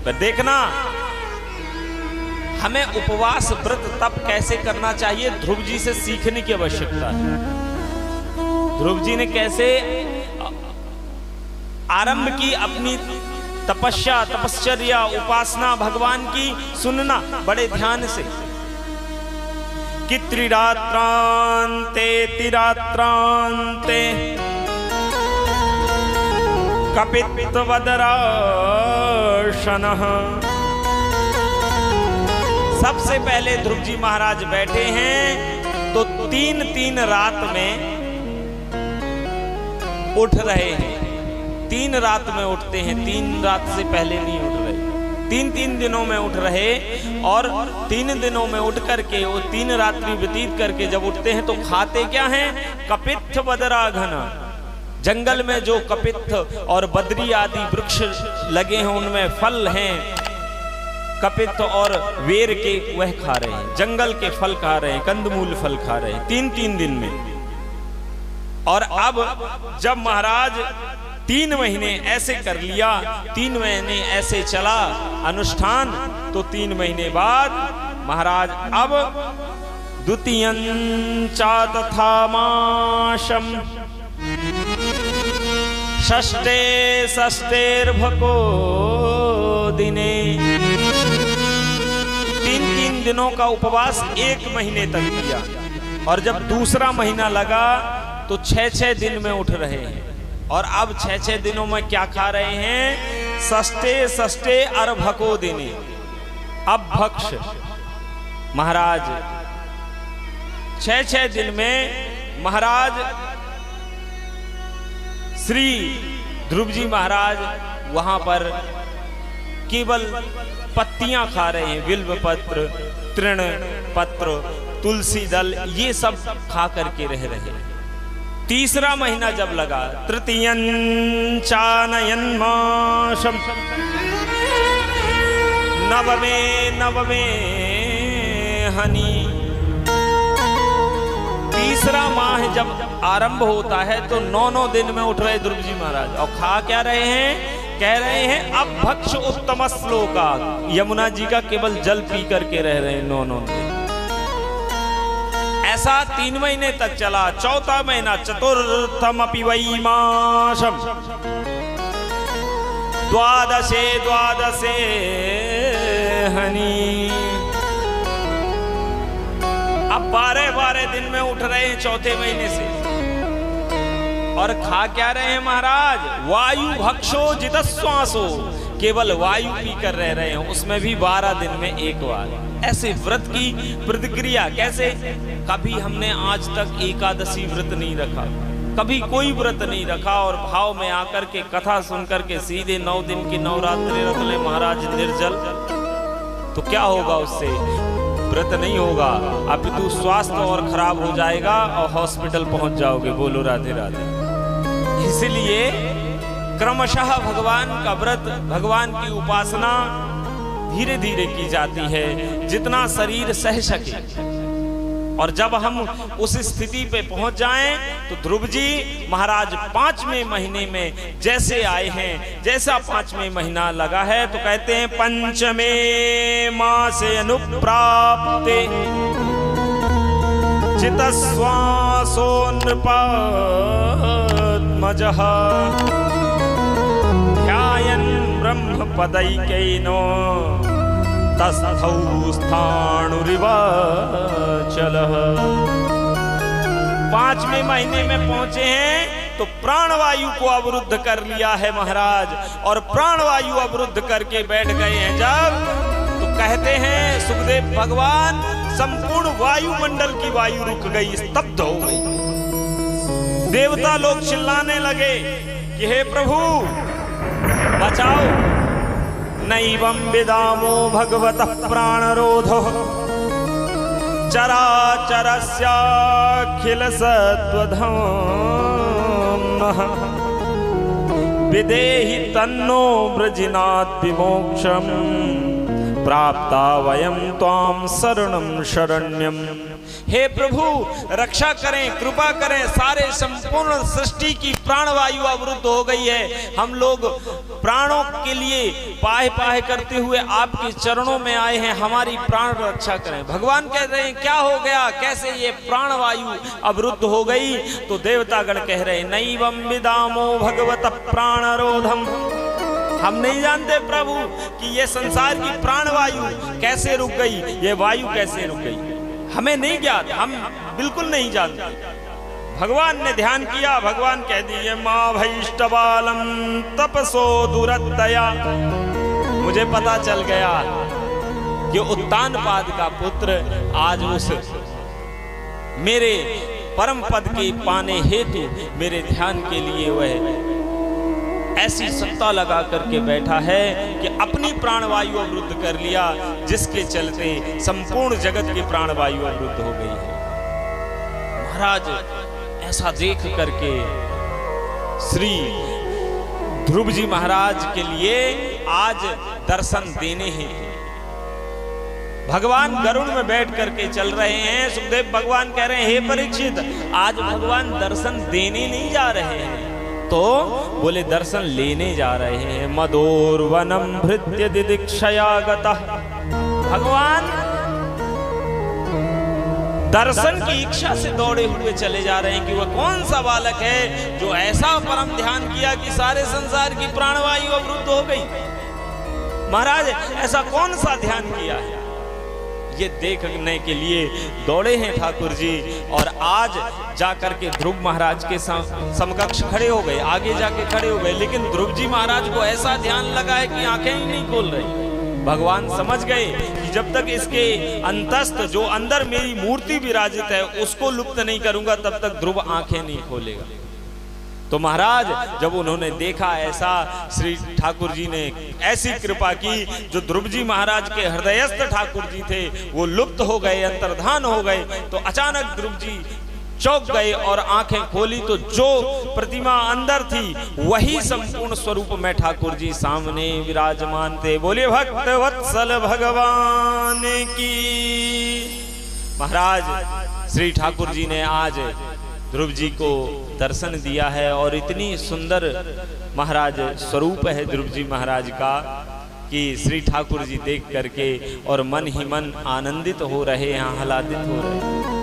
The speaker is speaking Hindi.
पर देखना हमें उपवास व्रत तप कैसे करना चाहिए, ध्रुव जी से सीखने की आवश्यकता है। ध्रुव जी ने कैसे आरंभ की अपनी तपस्या, तपश्चर्या, उपासना भगवान की, सुनना बड़े ध्यान से कि त्रिरात्रांते तिरात्रांते कपित्वदराशनः। सबसे पहले ध्रुव जी महाराज बैठे हैं तो 3-3 रात में उठ रहे हैं। 3 रात में उठते हैं, 3 रात से पहले नहीं उठ रहे, 3-3 दिनों में उठ रहे। और 3 दिनों में उठ करके वो 3 रात्रि व्यतीत करके जब उठते हैं तो खाते क्या हैं? कपित्थ बदराघना। जंगल में जो कपित्थ और बद्री आदि वृक्ष लगे हैं उनमें फल हैं, कपित्थ और वेर के, वह खा रहे हैं, जंगल के फल खा रहे हैं, कंदमूल फल खा रहे हैं 3-3 दिन में। और अब जब महाराज 3 महीने ऐसे कर लिया, 3 महीने ऐसे चला अनुष्ठान, तो 3 महीने बाद महाराज अब द्वितीयं च तथा माशम षष्ठे षष्ठेर्भको दिने। 3-3 दिनों का उपवास 1 महीने तक किया। और जब दूसरा महीना लगा तो 6-6 दिन में उठ रहे हैं। और अब 6-6 दिनों में क्या खा रहे हैं? षष्ठे षष्ठे अर्भको दिने। अब भक्ष महाराज 6-6 दिन में महाराज श्री ध्रुव जी महाराज वहां पर केवल पत्तियां खा रहे हैं, बिल्व पत्र, तृण पत्र, तुलसी दल, ये सब खा करके रह रहे हैं। तीसरा महीना जब लगा, तृतीयं चानयन माशम नवमे हनी। तीसरा माह जब आरंभ होता है तो 9 दिन में उठ रहे ध्रुव जी महाराज। और खा क्या रहे हैं? कह रहे हैं अब भक्ष उत्तम श्लोका। यमुना जी का केवल जल पी करके रह रहे हैं 9 दिन। ऐसा 3 महीने तक चला। चौथा महीना चतुर्थमपि वै मासम द्वादशे हनी। अब 12 दिन में उठ रहे हैं चौथे महीने से। और खा क्या रहे हैं महाराज? वायु भक्षो जितश्वासो। केवल वायु पी कर रह रहे हैं, उसमें भी 12 दिन में 1 बार। ऐसे व्रत की प्रतिक्रिया कैसे? कभी हमने आज तक एकादशी व्रत नहीं रखा, कभी कोई व्रत नहीं रखा, और भाव में आकर के कथा सुन करके सीधे 9 दिन की नवरात्रि रख ले महाराज निर्जल, तो क्या होगा उससे? व्रत नहीं होगा, अपितु स्वास्थ्य और खराब हो जाएगा और हॉस्पिटल पहुंच जाओगे। बोलो राधे राधे। इसलिए क्रमशः भगवान का व्रत, भगवान की उपासना धीरे धीरे की जाती है, जितना शरीर सह सके। और जब हम उस स्थिति पे पहुंच जाएं तो ध्रुव जी महाराज 5वें महीने में जैसे आए हैं, जैसा 5वें महीना लगा है, तो कहते हैं 5वें मासे अनुप्राप्ते चितश्वासो नृपत्मजः ध्यायन् ब्रह्मपदैकैनो तस्थौ स्थाणुरिवाचलः। 5वें महीने में पहुंचे हैं तो प्राणवायु को अवरुद्ध कर लिया है महाराज। और प्राणवायु अवरुद्ध करके बैठ गए हैं जब, तो कहते हैं सुखदेव भगवान संपूर्ण वायुमंडल की वायु रुक गई, स्तब्ध हो गई। देवता लोग चिल्लाने लगे कि हे प्रभु बचाओ। नैवं विदामो भगवतः प्राणरोधो चराचरस्याखिल सत्त्वधाम्नः विदेहि तन्नो वृजिनात् विमोक्षम् प्राप्ता वयं त्वां शरणं शरण्यं हे प्रभु रक्षा करें, कृपा करें, सारे संपूर्ण सृष्टि की प्राणवायु अवरुद्ध हो गई है। हम लोग प्राणों के लिए पाहे पाहे करते हुए आपके चरणों में आए हैं, हमारी प्राण रक्षा करें। भगवान कह रहे हैं क्या हो गया, कैसे ये प्राणवायु अवरुद्ध हो गई? तो देवतागण कह रहे हैं नैवं विदामो भगवत प्राणरोधम, हम नहीं जानते प्रभु कि ये संसार की प्राणवायु कैसे रुक गई, ये वायु कैसे रुक गई, हमें नहीं ज्ञात, हम बिल्कुल नहीं जानते। भगवान ने ध्यान किया, भगवान कह दिए माँ भैष्टबालम तपसो दुरतया, मुझे पता चल गया कि उत्तानपाद का पुत्र आज उस मेरे परम पद के पाने हेतु मेरे ध्यान के लिए वह ऐसी सत्ता लगा करके बैठा है कि अपनी प्राणवायु अवरुद्ध कर लिया, जिसके चलते संपूर्ण जगत की प्राणवायु अवरुद्ध हो गई है। महाराज ऐसा देख करके श्री ध्रुव जी महाराज के लिए आज दर्शन देने हैं। भगवान गरुड़ में बैठ करके चल रहे हैं। सुखदेव भगवान कह रहे हैं हे परीक्षित, आज भगवान दर्शन देने नहीं जा रहे हैं, तो बोले दर्शन लेने जा रहे हैं। मदोर्वनम भृत्य दिदीक्षया गतः, भगवान दर्शन की इच्छा से दौड़े हुए चले जा रहे हैं कि वह कौन सा बालक है जो ऐसा परम ध्यान किया कि सारे संसार की प्राणवायु अवरुद्ध हो गई। महाराज ऐसा कौन सा ध्यान किया है, ये देखने के लिए दौड़े हैं ठाकुर जी। और आज जाकर के ध्रुव महाराज के समकक्ष खड़े हो गए, आगे जाके खड़े हो गए, लेकिन ध्रुव जी महाराज को ऐसा ध्यान लगा है कि आंखें ही नहीं खोल रही। भगवान समझ गए कि जब तक इसके अंतस्थ जो अंदर मेरी मूर्ति विराजित है उसको लुप्त नहीं करूंगा, तब तक ध्रुव आंखें नहीं खोलेगा। तो महाराज जब उन्होंने देखा ऐसा, श्री ठाकुर जी ने ऐसी कृपा की, जो ध्रुव जी महाराज के हृदयस्थ ठाकुर जी थे वो लुप्त हो गए, अंतर्धान हो गए। तो अचानक ध्रुव जी चौंक गए और आंखें खोली तो जो प्रतिमा अंदर थी वही संपूर्ण स्वरूप में ठाकुर जी सामने विराजमान थे। बोले भक्त वत्सल भगवान की। महाराज श्री ठाकुर जी ने आज ध्रुव जी को दर्शन दिया है और इतनी सुंदर महाराज स्वरूप है ध्रुव जी महाराज का कि श्री ठाकुर जी देख करके और मन ही मन आनंदित हो रहे हैं, आह्लादित हो रहे हैं।